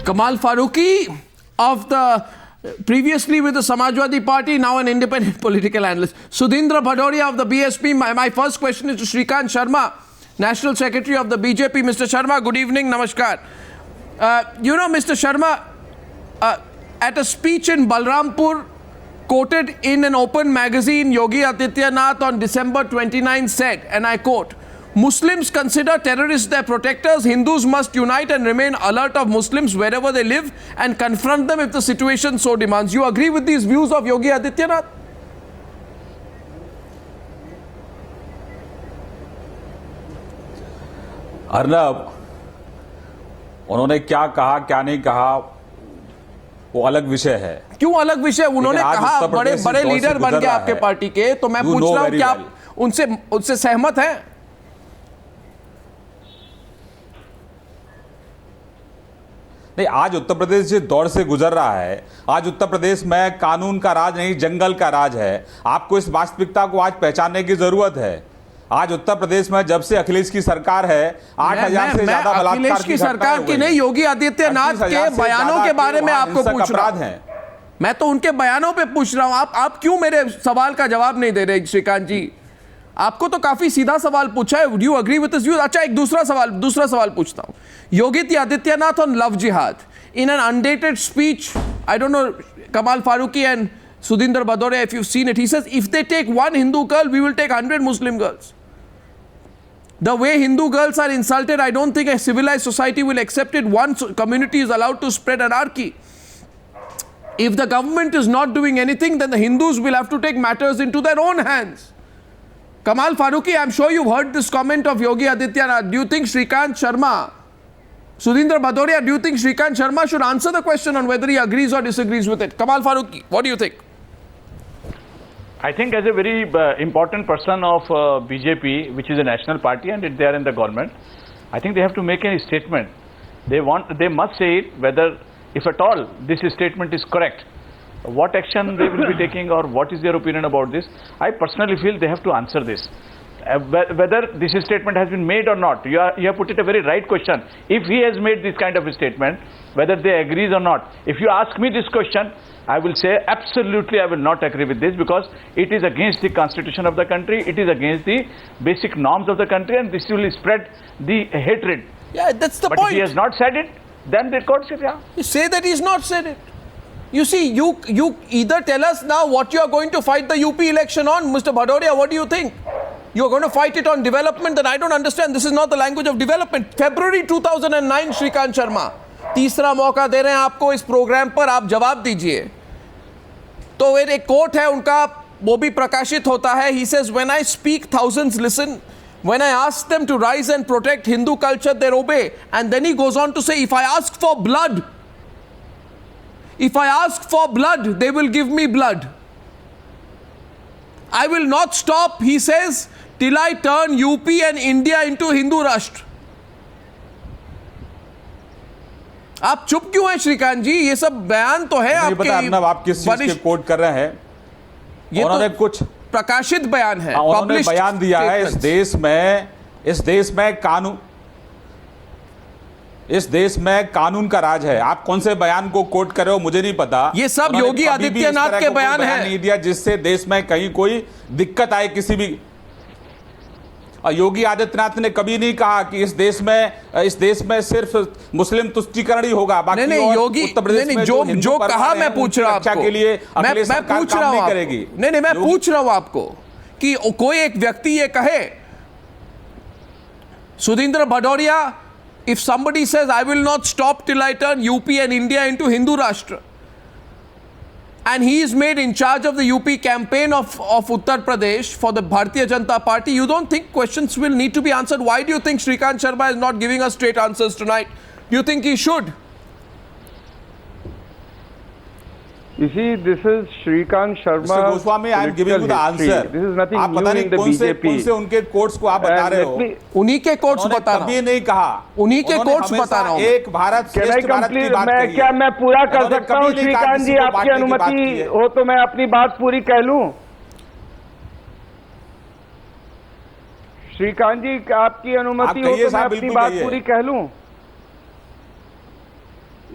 Kamal Farooqui of the previously with the Samajwadi Party, now an independent political analyst. Sudhindra Bhadoria of the BSP. My first question is to Shrikant Sharma, National Secretary of the BJP. Mr. Sharma, good evening. Namaskar. Mr. Sharma, at a speech in Balrampur, quoted in an open magazine, Yogi Adityanath on December 29 said, and I quote, Muslims consider terrorists their protectors. Hindus must unite and remain alert of Muslims wherever they live and confront them if the situation so demands. You agree with these views of Yogi Adityanath? Arnab, उन्होंने क्या कहा क्या नहीं कहा वो अलग विषय है। क्यों अलग विषय? उन्होंने कहा बड़े बड़े लीडर बन गए आपके पार्टी के, तो मैं पूछ रहा हूं क्या आप उनसे सहमत हैं? नहीं, आज उत्तर प्रदेश जिस दौर से गुजर रहा है, आज उत्तर प्रदेश में कानून का राज नहीं जंगल का राज है। आपको इस वास्तविकता को आज पहचानने की जरूरत है। आज उत्तर प्रदेश में जब से अखिलेश की सरकार है 8,000 से ज्यादा बलात्कार अखिलेश की सरकार की नहीं, योगी आदित्यनाथ के बयानों के बारे में आपको पूछ रहा हूं। मैं तो उनके बयानों पे पूछ रहा हूं। आप क्यों मेरे सवाल का जवाब नहीं दे रहे श्रीकांत जी? आपको तो काफी सीधा सवाल पूछा है। Would you agree with this view? अच्छा, एक दूसरा सवाल पूछता हूं। Yogi Adityanath on love jihad in an undated speech, I don't know, Kamal Farooqui and Sudhindra Bhadoria, if you've seen it, he says, if they take one Hindu girl, we will take 100 Muslim girls. The way Hindu girls are insulted, I don't think a civilized society will accept it. One community is allowed to spread anarchy. If the government is not doing anything, then the Hindus will have to take matters into their own hands. Kamal Farooqui, I'm sure you've heard this comment of Yogi Adityanath. Do you think Shrikant Sharma, Sudhindra Bhadoria, do you think Shrikant Sharma should answer the question on whether he agrees or disagrees with it? Kamal Farooqui, what do you think? I think as a very important person of BJP, which is a national party and they are in the government, I think they have to make a statement. They must say it, whether, if at all, this statement is correct. What action they will be taking or what is their opinion about this. I personally feel they have to answer this. Whether this statement has been made or not, you have put it a very right question. If he has made this kind of a statement, whether they agree or not. If you ask me this question, I will say absolutely I will not agree with this, because it is against the constitution of the country, it is against the basic norms of the country, and this will spread the hatred. Yeah, that's the point. But if he has not said it, then the court said, yeah. You say that he's not said it. You see, you either tell us now what you are going to fight the UP election on. Mr. Bhadoria, what do you think? You are going to fight it on development? Then I don't understand. This is not the language of development. February 2009, Shrikant Sharma, तीसरा मौका दे रहे हैं आपको इस programme पर, आप जवाब दीजिए। तो एक कोट है उनका, वो भी प्रकाशित होता है। He says, when I speak, thousands listen. When I ask them to rise and protect Hindu culture, they obey. And then he goes on to say, if I ask for blood, they will give me blood. I will not stop, he says, till I turn UP and India into Hindu Rashtra. आप चुप क्यों हैं श्रीकांत जी? ये सब बयान तो है आपके। अर्नब, आप किस चीज के कोट कर रहे हैं? ये उन्होंने तो कुछ प्रकाशित बयान है, उन्होंने बयान दिया है। इस देश में कानून का राज है। आप कौन से बयान को कोट कर रहे हो मुझे नहीं पता। ये सब योगी आदित्यनाथ के बयान है। नहीं दिया जिससे देश में कहीं कोई दिक्कत आए किसी भी। और योगी आदित्यनाथ ने कभी नहीं कहा कि इस देश में सिर्फ मुस्लिम तुष्टीकरण ही होगा, बाकी नहीं, योगी उत्तर प्रदेश में जो कहा मैं पूछ रहा हूं आपको, के लिए अखिलेश सरकार काम नहीं करेगी। नहीं, मैं पूछ रहा हूं आपको कि कोई एक व्यक्ति ये कहे, Sudhindra Bhadauria, if somebody says I will not stop till I turn UP and India into Hindu Rashtra, and he is made in charge of the UP campaign of Uttar Pradesh for the Bharatiya Janata Party, you don't think questions will need to be answered? Why do you think Shrikant Sharma is not giving us straight answers tonight? Do you think he should? You see, this is Shrikant Sharma. Mr. Goswami, I am giving you the answer. This is nothing आप new पता नहीं in the कौन से BJP. उनके quotes को आप बता रहे हो। उन्हीं के कोट्स बता रहा हूं। कभी नहीं कहा। उन्हीं के कोट्स बता रहा हूं। एक भारत श्रेष्ठ भारत की बात कही है। क्या मैं पूरा कर सकता हूं श्रीकांत जी? आपकी अनुमति हो तो मैं अपनी बात पूरी कह लूं। श्रीकांत जी, आपकी अनुमति हो तो मैं अपनी बात पूरी कह लूं।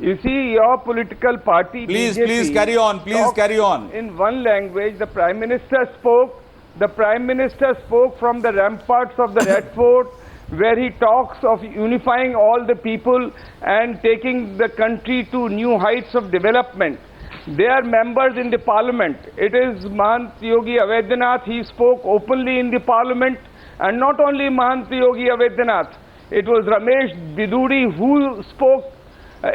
You see, your political party, Please, BJP, please carry on. Please talks carry on. In one language, the Prime Minister spoke. The Prime Minister spoke from the ramparts of the Red Fort, where he talks of unifying all the people and taking the country to new heights of development. They are members in the parliament. It is Mahant Yogi Adityanath. He spoke openly in the parliament, and not only Mahant Yogi Adityanath. It was Ramesh Biduri who spoke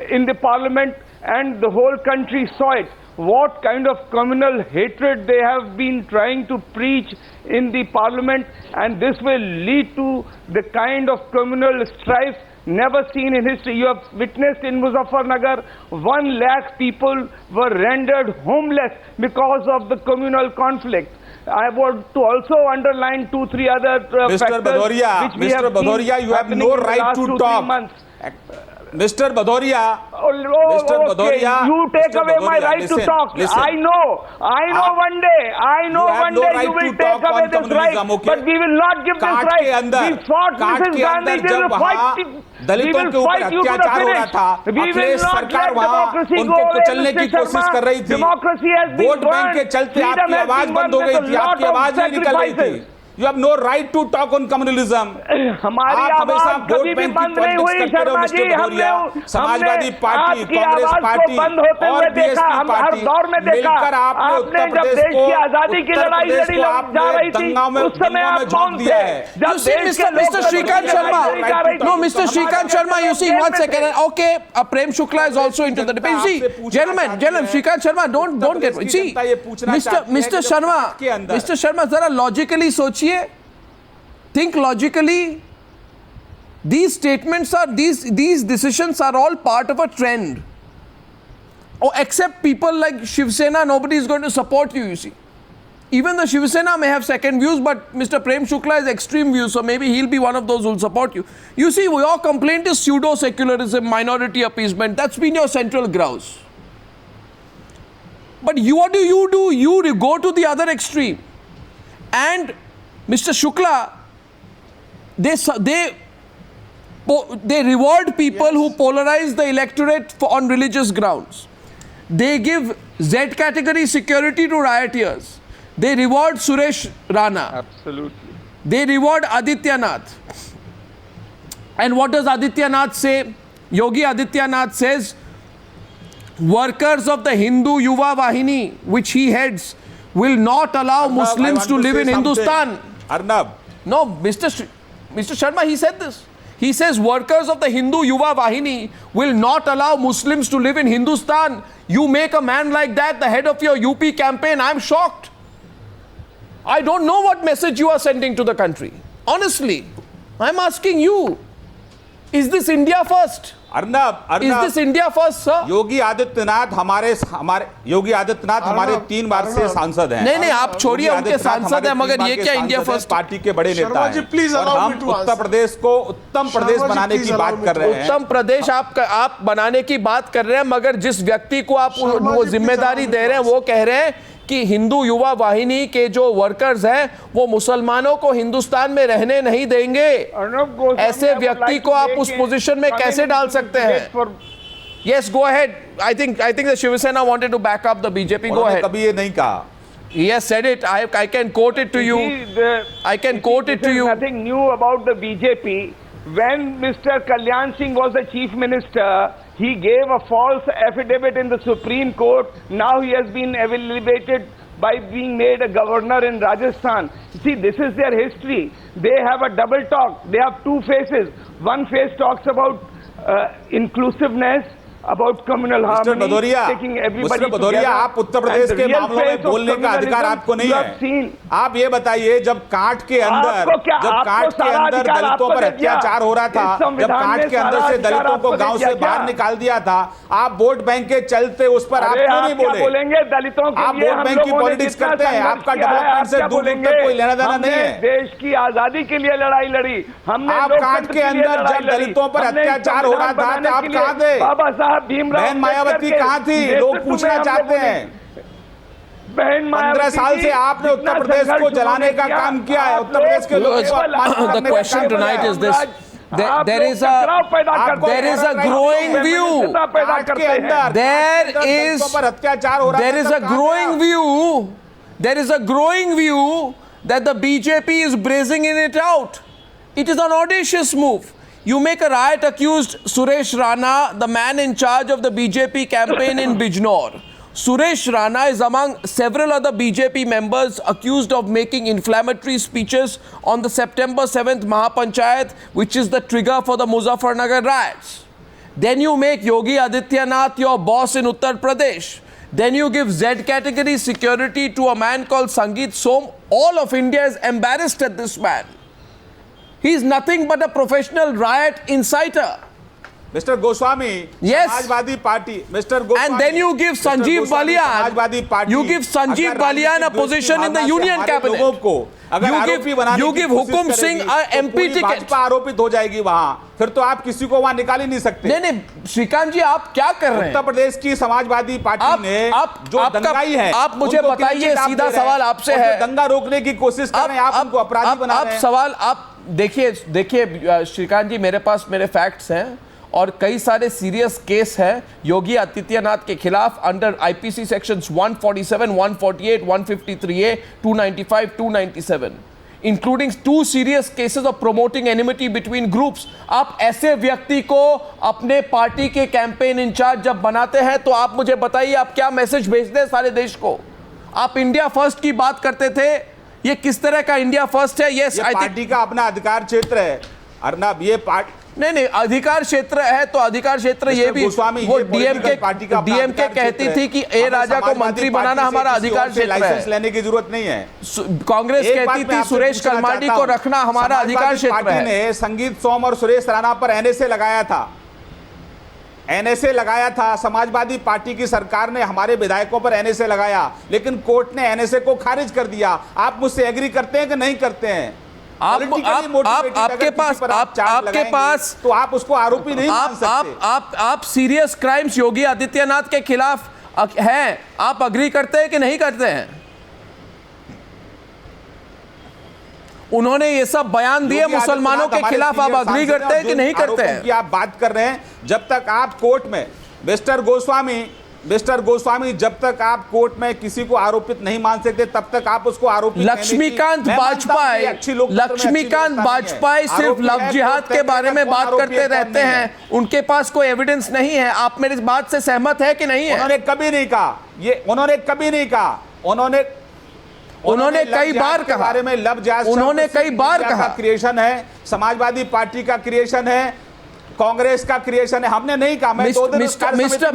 in the parliament, and the whole country saw it. What kind of communal hatred they have been trying to preach in the parliament, and this will lead to the kind of communal strife never seen in history. You have witnessed in Muzaffarnagar, 1 lakh people were rendered homeless because of the communal conflict. I want to also underline 2-3 other Mr. factors Bhadoria, which we Mr. have Bhadoria, seen you have happening no in the right last to 2-3 talk. months. Mr. Bhadoria, Mr. Bhadoria, you take Mr. away my Bhadoria, right listen, to talk. listen. I know one day you will take away this right, but we will not give this right. We fought Mrs. Gandhi, we will fight you. दलितों के ऊपर अत्याचार हो रहा था, अखिलेश सरकार वहां उनको कुचलने की कोशिश कर रही थी, वोट बैंक के चलते आपकी आवाज बंद हो गई थी, आपकी आवाज नहीं निकल रही थी। You have no right to talk on communalism. हमारी आवाज कभी भी बंद नहीं हुई शर्मा जी। हमने समाजवादी पार्टी, आपकी कांग्रेस आवाज पार्टी को बंद होते हुए और देखा, हम हर दौर में देखा। मिलकर आपने उत्तर जब प्रदेश देश को की आजादी की लड़ाई लड़ी जा रही थी, उस समय आप कौन थे? You see, Mr. Shrikant Sharma. No, Mr. Shrikant Sharma, you see, 1 second. Okay, Prem Shukla is also into the debate. You see, gentlemen, Shrikant Sharma, don't get me. See, Mr. Sharma, zara logically सोचिए. Think logically. These statements are, these decisions are all part of a trend. Or except people like Shiv Sena, nobody is going to support you, you see. Even the Shiv Sena may have second views, but Mr. Prem Shukla has extreme views, so maybe he'll be one of those who will support you. You see, your complaint is pseudo-secularism, minority appeasement. That's been your central grouse. But what do? You go to the other extreme. And Mr. Shukla, they reward people who polarize the electorate on religious grounds. They give Z category security to rioters. They reward Suresh Rana. Absolutely. They reward Adityanath. And what does Adityanath say? Yogi Adityanath says, workers of the Hindu Yuva Vahini, which he heads, will not allow Muslims to live in Hindustan. Arnab. No, Mr. Sharma, he said this. He says workers of the Hindu Yuva Vahini will not allow Muslims to live in Hindustan. You make a man like that the head of your UP campaign, I'm shocked. I don't know what message you are sending to the country. Honestly, I'm asking you, is this India first? Arnab, Is this India first, sir? Yogi Adityanath हमारे योगी आदित्यनाथ हमारे 3 बार से सांसद हैं। नहीं, आप छोड़िए, उनके सांसद हैं, मगर ये क्या इंडिया फर्स्ट पार्टी के बड़े नेता हैं। और हम उत्तर प्रदेश को उत्तम प्रदेश बनाने की बात कर रहे हैं। उत्तम प्रदेश आप बनाने की बात कर रहे हैं, मगर जिस व्यक्ति को आप वो जिम्मेदारी दे रहे हैं, वो कह रहे हैं कि हिंदू युवा वाहिनी के जो वर्कर्स हैं वो मुसलमानों को हिंदुस्तान में रहने नहीं देंगे। ऐसे व्यक्ति को आप उस पोजीशन में कैसे डाल सकते हैं? Yes, go ahead. I think the Shiv Sena wanted to back up the BJP. Go ahead. कभी ये नहीं कहा। He has said it. I can quote it to you. I can quote it to you. Nothing new about the BJP. When Mr. Kalyan Singh was the chief minister, he gave a false affidavit in the Supreme Court. Now he has been elevated by being made a governor in Rajasthan. See, this is their history. They have a double talk. They have 2 faces. One face talks about inclusiveness, about communal harmony, taking everybody together. आप उत्तर प्रदेश के मामलों में बोलने का अधिकार आपको नहीं है। आप ये बताइए, जब कांट के अंदर दलितों पर अत्याचार हो रहा था, जब कांट के अंदर से दलितों को गांव से बाहर निकाल दिया था, आप वोट बैंक के चलते उस पर आप क्यों नहीं बोले? बोलेंगे दलितों के आप वोट बैंक की पॉलिटिक्स करते हैं, आपका डेवलपमेंट से दूर तक कोई लेना देना नहीं है। देश की आजादी के लिए लड़ाई लड़ी हमने। आप कांट के अंदर जब दलितों पर अत्याचार हो रहा था, आप कहां थे? बाबा साहब बहन मायावती कहां थी? लोग पूछना चाहते हैं। 15 साल से आपने उत्तर प्रदेश को जलाने का काम किया है। उत्तर प्रदेश के लोगों को The question tonight is this. आप there लोग is a टकराव पैदा करते there हैं। is a growing view. पैदा करते हैं। There is a growing view. There is a growing view that the BJP is bracing in it out. It is an audacious move. You make a riot accused Suresh Rana, the man in charge of the BJP campaign in Bijnor. Suresh Rana is among several other BJP members accused of making inflammatory speeches on the September 7th Mahapanchayat, which is the trigger for the Muzaffarnagar riots. Then you make Yogi Adityanath your boss in Uttar Pradesh. Then you give Z category security to a man called Sangeet Som. All of India is embarrassed at this man. He is nothing but a professional riot inciter. Mr. Goswami, Yes. Samajwadi Party, Mr. Goswami. And then you give Mr. Sanjeev Goswami, Balian, Samajwadi Party, you give Sanjeev अगर Balian a राजनीतिक position in the दृष्टि Union भावना से cabinet. लोगों को अगर You आरोपी give- बनाने you की give कोशिश Hukum करेगी, Singh a तो MP पूरी ticket. भाजपा आरोपित हो जाएगी वहां, फिर तो आप किसी को वहां निकाल ही नहीं सकते। नहीं नहीं श्रीकांत जी आप क्या कर रहे हैं? उत्तर प्रदेश की समाजवादी पार्टी ने जो आपका- दंगाई है, आप मुझे उनको बताइए, क्लीन चिट आप सीधा दे रहे हैं, सवाल आपसे और जो है। दंगा रोकने की कोशिश कर रहे हैं, आप उनको अपराधी बना रहे हैं। सवाल आप देखिए श्रीकांत जी, मेरे पास मेरे फैक्ट्स हैं और कई सारे सीरियस केस हैं योगी आदित्यनाथ के खिलाफ under IPC sections 147, 148, 153A, 295, 297, including 2 serious cases of promoting enmity between groups. आप ऐसे व्यक्ति को अपने पार्टी के कैंपेन इंचार्ज जब बनाते हैं तो आप मुझे बताइए आप क्या मैसेज भेजते हैं सारे देश को? आप इंडिया फर्स्ट की बात करते थे, ये किस तरह का इंडिया फर्स्ट है? यस, ये पार्टी का अपना अधिकार क्षेत्र है अर्नब, ये नहीं अधिकार क्षेत्र है तो अधिकार क्षेत्र ये भी वो डीएमके कहती थी कि ए राजा को मंत्री बनाना हमारा अधिकार क्षेत्र लाइसेंस है। लेने की जरूरत नहीं है। कांग्रेस कहती थी सुरेश कलमाडी को रखना हमारा अधिकार क्षेत्र है। ने संगीत सोम और सुरेश राणा पर एनएसए लगाया था, एनएसए लगाया था। समाजवादी पार्टी की सरकार ने हमारे विधायकों पर एनएसए लगाया, लेकिन कोर्ट ने एनएसए को खारिज कर दिया। आप मुझसे एग्री करते हैं कि नहीं करते हैं? आपके पास तो आप उसको आरोपी नहीं मान सकते। आप सीरियस क्राइम्स योगी आदित्यनाथ के खिलाफ हैं, आप अग्री करते हैं कि नहीं करते हैं? उन्होंने ये सब बयान दिए मुसलमानों के खिलाफ, आप अग्री करते हैं कि नहीं करते हैं? आप बात कर रहे हैं, जब तक आप कोर्ट में मिस्टर गोस्वामी जब तक आप कोर्ट में किसी को आरोपित नहीं मान सकते तब तक आप उसको आरोपित लक्ष्मीकांत वाजपेयी सिर्फ लव जिहाद के बारे में बात करते रहते हैं, उनके पास कोई एविडेंस नहीं है। आप मेरी इस बात से सहमत है कि नहीं है? उन्होंने कभी नहीं कहा, उन्होंने कई बार कहा बारे में लव जिहाद, उन्होंने कई बार कहा क्रिएशन है, समाजवादी पार्टी का क्रिएशन है, कांग्रेस का क्रिएशन है। हमने नहीं कहा। Mister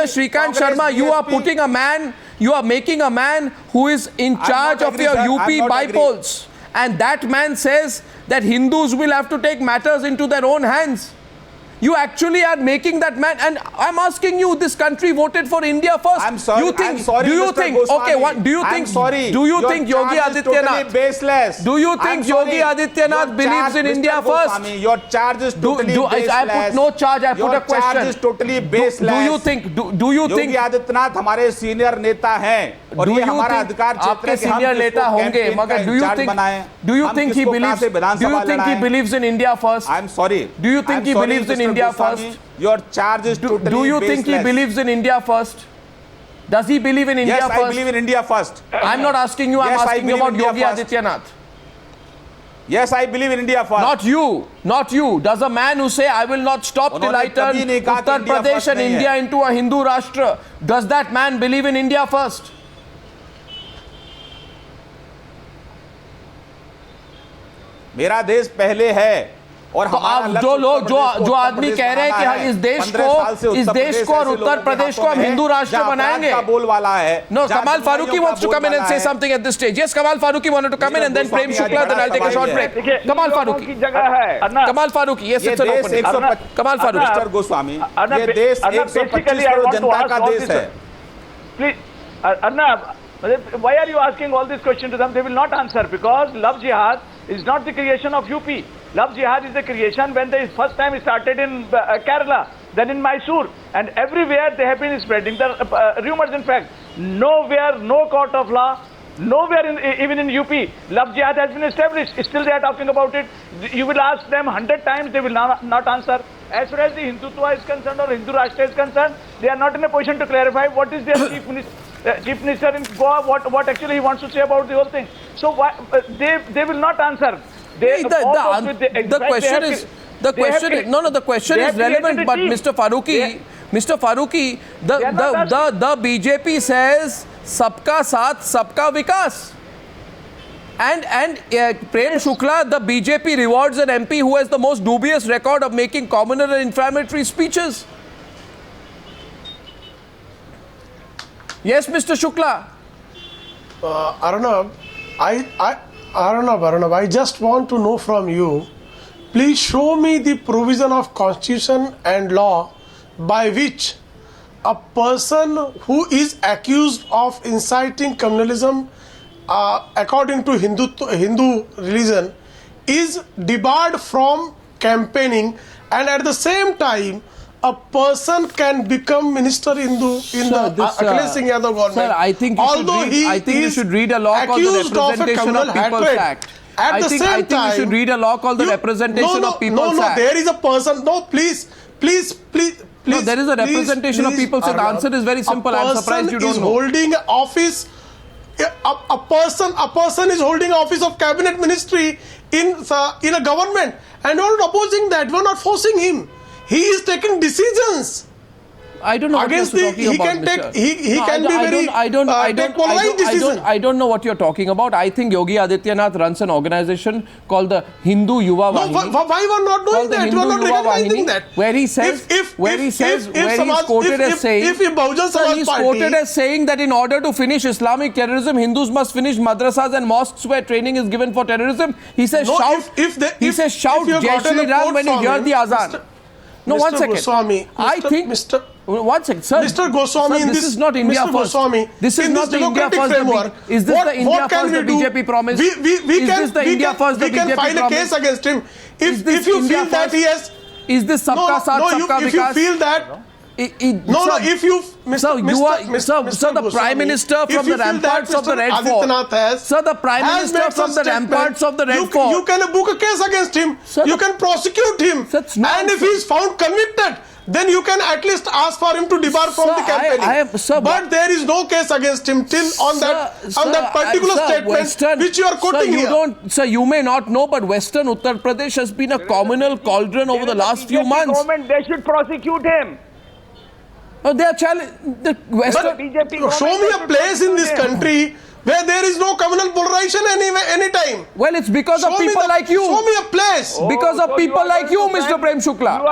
Shrikant Sharma, you are making a man who is in charge of your UP bypolls, and that man says that Hindus will have to take matters into their own hands. You actually are making that man, and I'm asking you, this country voted for India first. I'm sorry. Do you think Yogi Adityanath baseless? Do you think Yogi Adityanath believes in India first? Your charge is totally baseless. I put no charge, I put a question. Your charge is totally baseless. Do you think Yogi Adityanath हमारे senior नेता हैं और ये हमारा अधिकार क्षेत्र है कि हम सीनियर नेता होंगे, मगर do you think he believes in India first? I'm sorry. Do you think he believes in India first? Your charge is totally baseless. Do you think he believes in India first? Does he believe in India first? Yes, I believe in India first. I'm not asking you, I'm asking you about Yogi Adityanath. Yes, I believe in India first. Not you. Does a man who say, I will not stop till I turn Uttar Pradesh and India into a Hindu Rashtra, does that man believe in India first? मेरा देश पहले है और तो आप जो आदमी कह रहे हैं कि इस देश को और उत्तर प्रदेश को हम हिंदू राष्ट्र बनाएंगे, बोलवाला है। No, Kamal Farooqui wants to come in and say something at this stage. Yes, Kamal Farooqui wanted to come in, and then Prem Shukla, then I'll take a short break. Kamal Farooqui की जगह है। Kamal Farooqui, yes, it's an opening. Kamal Farooqui. Mister Goswami, ये देश 125 करोड़ जनता का देश है। Please, Arnab, why are you asking all these questions to them? They will not answer because love jihad is not the creation of UP. Love jihad is the creation when they first time started in Kerala, then in Mysore, and everywhere they have been spreading the rumors. In fact, nowhere, no court of law, Nowhere, even in UP, love jihad has been established. Still they are talking about it. You will ask them 100 times, they will not answer. As far as the Hindutva is concerned or Hindu Rashtra is concerned, they are not in a position to clarify what is their chief minister in Goa, what actually he wants to say about the whole thing. So why, they will not answer. The question is relevant, but Mr. Farooqi, the BJP says सबका साथ सबका विकास, and Prem Shukla, the BJP rewards an MP who has the most dubious record of making communal and inflammatory speeches. Yes, Mr. Shukla. Arnab, Arnab, I just want to know from you, please show me the provision of constitution and law by which a person who is accused of inciting communalism according to Hindu religion is debarred from campaigning, and at the same time a person can become minister in the Akhilesh Singh Yadav government. Sir, I think you should read a law called the Representation of People's Act. I think you should read a law called the Representation of People's Act. There is a person. No, please. No, there is a Representation of People's Act. The answer is very simple. I am surprised you don't know. Holding office. A person is holding office of cabinet ministry in a government, and we're not opposing that. We're not forcing him. He is taking decisions. I don't know what you're talking about. I don't know what you're talking about. I think Yogi Adityanath runs an organization called the Hindu Yuva Vahini. No, why we're not doing that? We're not recognizing that. Where he's quoted as saying that in order to finish Islamic terrorism, Hindus must finish madrasas and mosques where training is given for terrorism. He says shout Jai Shri Ram when you hear the azan. No, one second. Goswami, I think Mr. One second, sir. Mr. Goswami, sir, this is not India Mr. first. Goswami, this is not the India first. Is this the India first the BJP promise? We can file a case against him if you feel that he has. Is this sabka saath sabka vikas? If you feel that. The Prime Minister from the ramparts of the Red Fort. Sir, the Prime Minister from the ramparts of the Red Fort. You can book a case against him. You can prosecute him. And if he is found convicted, then you can at least ask for him to debar from the campaigning. But there is no case against him till on that particular statement which you are quoting here. Sir, you may not know, but Western Uttar Pradesh has been a communal cauldron over the last few months. They should prosecute him. They are challenging the Western. Show me a place in this country where there is no communal polarization any time. Well, it's because of people like you. Show me a place. Because of people like you, Mr. Prem Shukla. You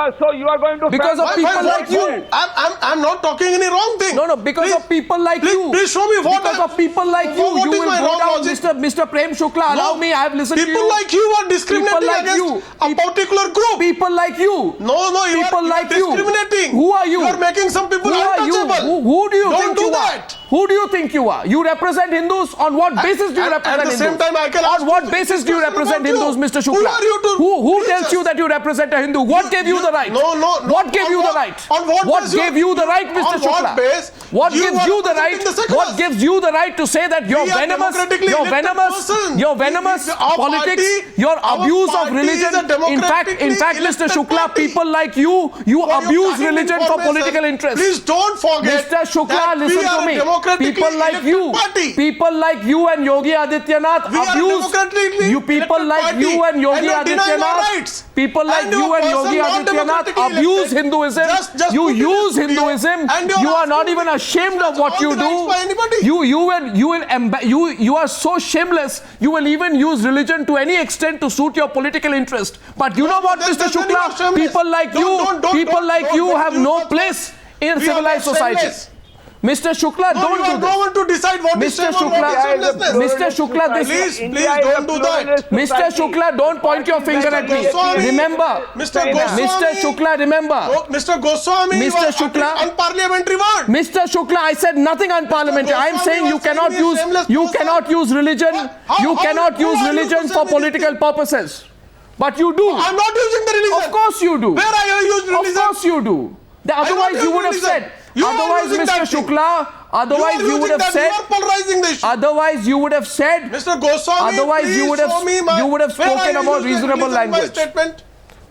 are going to. Because of people like you. I'm not talking any wrong thing. No, because of people like you. Please show me what. Because of people like you, you will go down, Mr. Prem Shukla. Allow me. I have listened to you. People like you are discriminating against a particular group. People like you. No, you are discriminating. Who are you? You are making some people untouchable. Who do you think you are? Who do you think you are? You represent Hindus? On what basis do you represent Hindus? At the same time, I can on what basis do you represent Hindus, Mr. Shukla? Who are you to? Who tells you that you represent a Hindu? What gave you the right? No. What gave you the right? What gave you the right, Mr. Shukla? What gives you the right? What gives you the right to say that your venomous politics, your abuse of religion? In fact, Mr. Shukla, people like you abuse religion for political interest. Please don't forget, Mr. Shukla, listen to me. People like you and Yogi Adityanath abuse you. People like you and Yogi Adityanath. People like you and Yogi Adityanath abuse Hinduism. You use Hinduism. You are not even ashamed of what you do. You are so shameless. You will even use religion to any extent to suit your political interest. But you know what, Mr. Shukla? People like you have no place in civilized society. Mr. Shukla, don't do this. No one to decide what is shame or what is shamelessness. Mr. Shukla, please don't do that. Mr. Shukla, don't point your finger at me. Remember, Mr. Shukla, remember. Mr. Goswami, Mr. Shukla, unparliamentary word. Mr. Shukla, I said nothing unparliamentary. I am saying you cannot use religion. You cannot use religion for political purposes. But you do. I'm not using the religion. Of course you do. Where are you using religion? Of course you do. Otherwise you would have said. Otherwise, Mr. Shukla, Otherwise, you would have said. You are polarizing the issue. Otherwise, you would have said. Mr. Goswami, Otherwise, please you would have. show me my, You would have where are spoken you about using reasonable my language. statement?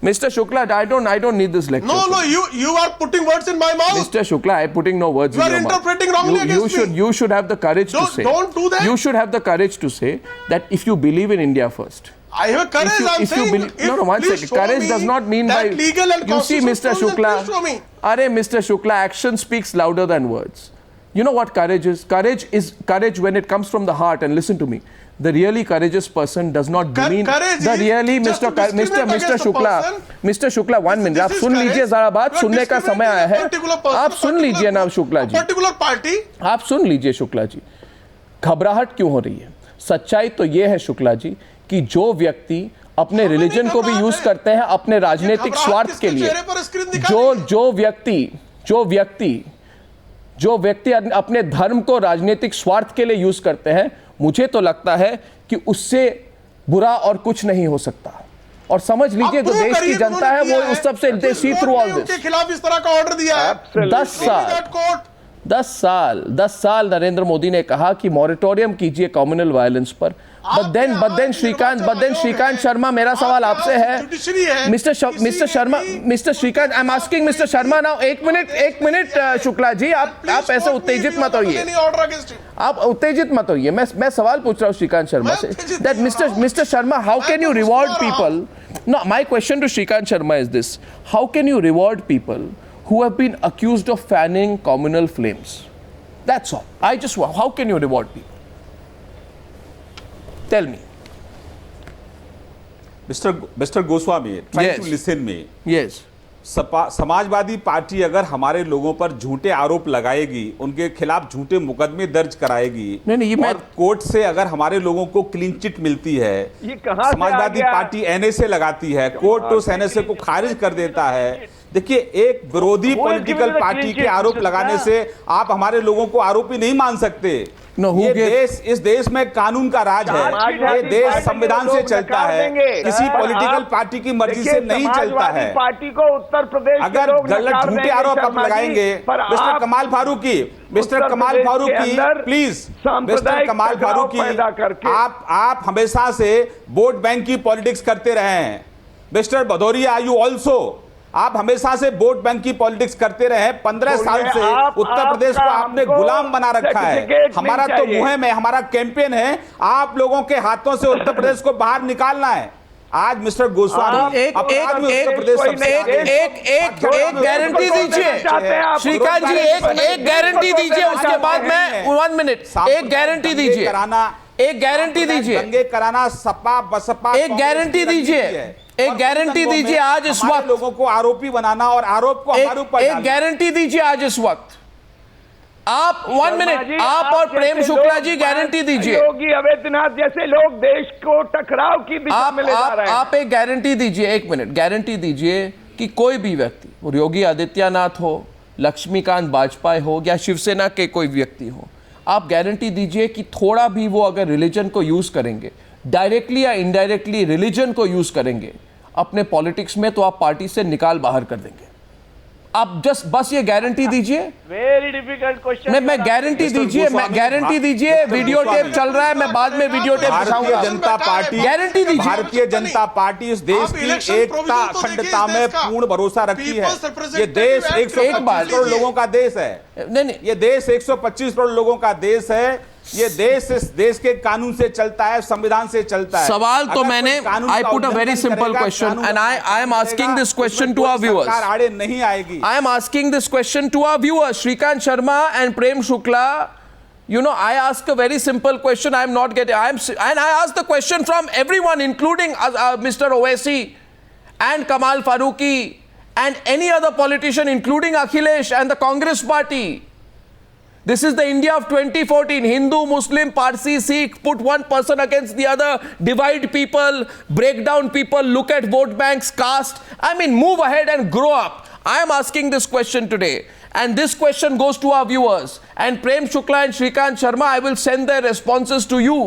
Mr. Shukla, I don't need this lecture. No, you are putting words in my mouth. Mr. Shukla, I'm putting no words You in are your mouth. interpreting wrongly against me. You should have the courage to Don't- say. don't do that. You should have the courage to say that if you believe in India first. I have a courage. I'm saying. No, one please second. show Courage me does not mean that by. legal and You see, Mr. constitutional Shukla. provision, please show me. Arey, Mr. Shukla, action speaks louder than words. You know what courage is? Courage is courage when it comes from the heart. And listen to me. The really courageous person does not demean. courage The is really just to discriminate against a Shukla. person. Mr. Shukla, 1 minute. आप This is सुन लीजिए courage. जरा बात You are सुनने का समय आया है. discriminating a particular person, आप सुन particular लीजिए ना group, Shukla ji. particular party. आप सुन लीजिए शुक्ला जी. घबराहट क्यों हो रही है? सच्चाई तो ये है शुक्ला जी कि जो व्यक्ति अपने रिलीजन को भी यूज करते हैं अपने राजनीतिक स्वार्थ के लिए, जो व्यक्ति अपने धर्म को राजनीतिक स्वार्थ के लिए यूज करते हैं, मुझे तो लगता है कि उससे बुरा और कुछ नहीं हो सकता. और समझ लीजिए जो देश की जनता है वो उस सबसे दे सी थ्रू ऑल दिस. के खिलाफ इस तरह का ऑर्डर दिया है. 10 साल नरेंद्र मोदी ने कहा कि मॉरेटोरियम कीजिए कम्युनल वायलेंस पर. बट देन श्रीकांत शर्मा, मेरा सवाल आपसे है mister Shrikant, I am asking mister Sharma now. एक मिनट शुक्ला जी, आप ऐसे उत्तेजित मत होइए. आप उत्तेजित मत होइए. मैं सवाल पूछ रहा हूं श्रीकांत शर्मा से. That mister Sharma, how can you reward people? No, my question to Shrikant Sharma is this. How can you reward people who have been accused of fanning communal flames? That's all. I just want, how can you reward people? Tell me. Mr. Goswami, try Yes. to listen me. Yes. Samajwadi party अगर हमारे लोगों पर झूठे आरोप लगाएगी, उनके खिलाफ झूठे मुकदमे दर्ज कराएगी, नहीं, और कोर्ट से अगर हमारे लोगों को क्लीन चिट मिलती है, ये कहां से समाजवादी आ गया? पार्टी एनएसए लगाती है, कोर्ट उस एनएसए को खारिज कर देता है. देखिए, एक विरोधी पॉलिटिकल पार्टी के आरोप लगाने से आप हमारे लोगों को आरोपी नहीं मान सकते. इस देश में कानून का राज है. ये देश संविधान से चलता है, किसी पॉलिटिकल पार्टी की मर्जी से नहीं चलता है. पार्टी को उत्तर प्रदेश अगर गलत झूठे आरोप आप लगाएंगे, mister Kamal Farooqui, please, mister Kamal Farooqui, आप हमेशा से वोट बैंक की पॉलिटिक्स करते रहे हैं. मिस्टर भदौरिया, यू ऑल्सो, आप हमेशा से वोट बैंक की पॉलिटिक्स करते रहे हैं. 15 साल से उत्तर प्रदेश को आपने गुलाम बना रखा है. हमारा तो मुहिम है, हमारा कैंपेन है, आप लोगों के हाथों से उत्तर प्रदेश को बाहर निकालना है. आज मिस्टर गोस्वामी एक गारंटी दीजिए श्रीकांत जी, एक गारंटी दीजिए. उसके बाद मैं 1 मिनट, एक गारंटी दीजिए, एक गारंटी दीजिए, दंगे कराना सपा बसपा, एक गारंटी दीजिए, एक गारंटी दीजिए आज इस वक्त. लोगों को आरोपी बनाना और आरोप को हमारे ऊपर एक गारंटी दीजिए आज इस वक्त. आप 1 मिनट, आप और प्रेम शुक्ला जी गारंटी दीजिए. योगी आदित्यनाथ जैसे लोग देश को टकराव की दिशा में ले जा रहे हैं. आप एक गारंटी दीजिए, 1 मिनट गारंटी दीजिए कि कोई भी व्यक्ति, वो योगी आदित्यनाथ हो, लक्ष्मीकांत वाजपेयी हो या शिवसेना के कोई व्यक्ति हो, आप गारंटी दीजिए कि थोड़ा भी वो अगर रिलीजन को यूज करेंगे, डायरेक्टली या इनडायरेक्टली रिलीजन को यूज करेंगे अपने पॉलिटिक्स में, तो आप पार्टी से निकाल बाहर कर देंगे. आप बस ये गारंटी दीजिए. Very difficult question. मैं गारंटी दीजिए, मैं गारंटी दीजिए. वीडियो टेप चल रहा है, मैं बाद में वीडियो टेप दिखाऊंगा. जनता पार्टी, गारंटी दीजिए. भारतीय जनता पार्टी इस देश की एकता अखंडता में पूर्ण भरोसा रखती है. ये देश 125 करोड़ लोगों का देश है. नहीं, ये देश 125 करोड़ लोगों का देश है. ये देश इस देश के कानून से चलता है, संविधान से चलता है. सवाल तो मैंने, I put a very simple question and I am asking this question to our viewers. आड़े नहीं आएगी. I am asking this question to our viewers, Shrikant Sharma and Prem Shukla. You know, I ask a very simple question. I am not getting. And I ask the question from everyone, including Mr. Owaisi and Kamal Farooqi and any other politician, including Akhilesh and the Congress Party. This is the India of 2014. Hindu, Muslim, Parsi, Sikh, put one person against the other, divide people, break down people, look at vote banks, caste. I mean, move ahead and grow up. I am asking this question today. And this question goes to our viewers. And Prem Shukla and Shrikant Sharma, I will send their responses to you.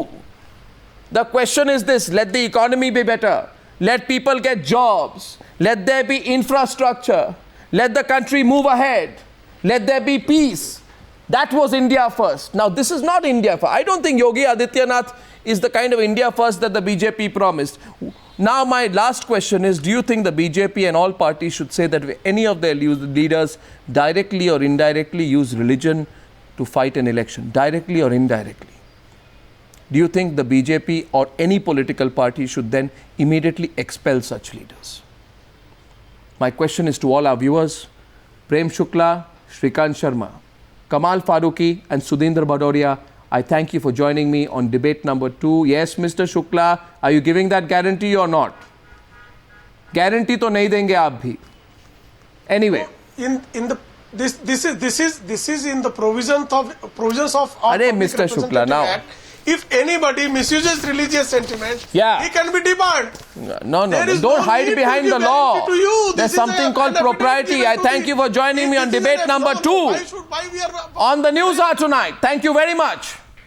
The question is this: let the economy be better. Let people get jobs. Let there be infrastructure. Let the country move ahead. Let there be peace. That was India first. Now, this is not India first. I don't think Yogi Adityanath is the kind of India first that the BJP promised. Now, my last question is, do you think the BJP and all parties should say that any of their leaders directly or indirectly use religion to fight an election? Directly or indirectly? Do you think the BJP or any political party should then immediately expel such leaders? My question is to all our viewers. Prem Shukla, Shrikant Sharma, Kamal Farooqi and Sudhindra Bhadoria, I thank you for joining me on debate number 2. Yes, Mr. Shukla, are you giving that guarantee or not? Guarantee to nahi denge aap bhi. Anyway. This is in the provisions of Arey, Mr. Shukla, now. Act. If anybody misuses religious sentiment, yeah, he can be debarred. No, don't hide behind the law. There's something called propriety. I thank you for joining me on debate number 2 on the News Hour tonight. Thank you very much.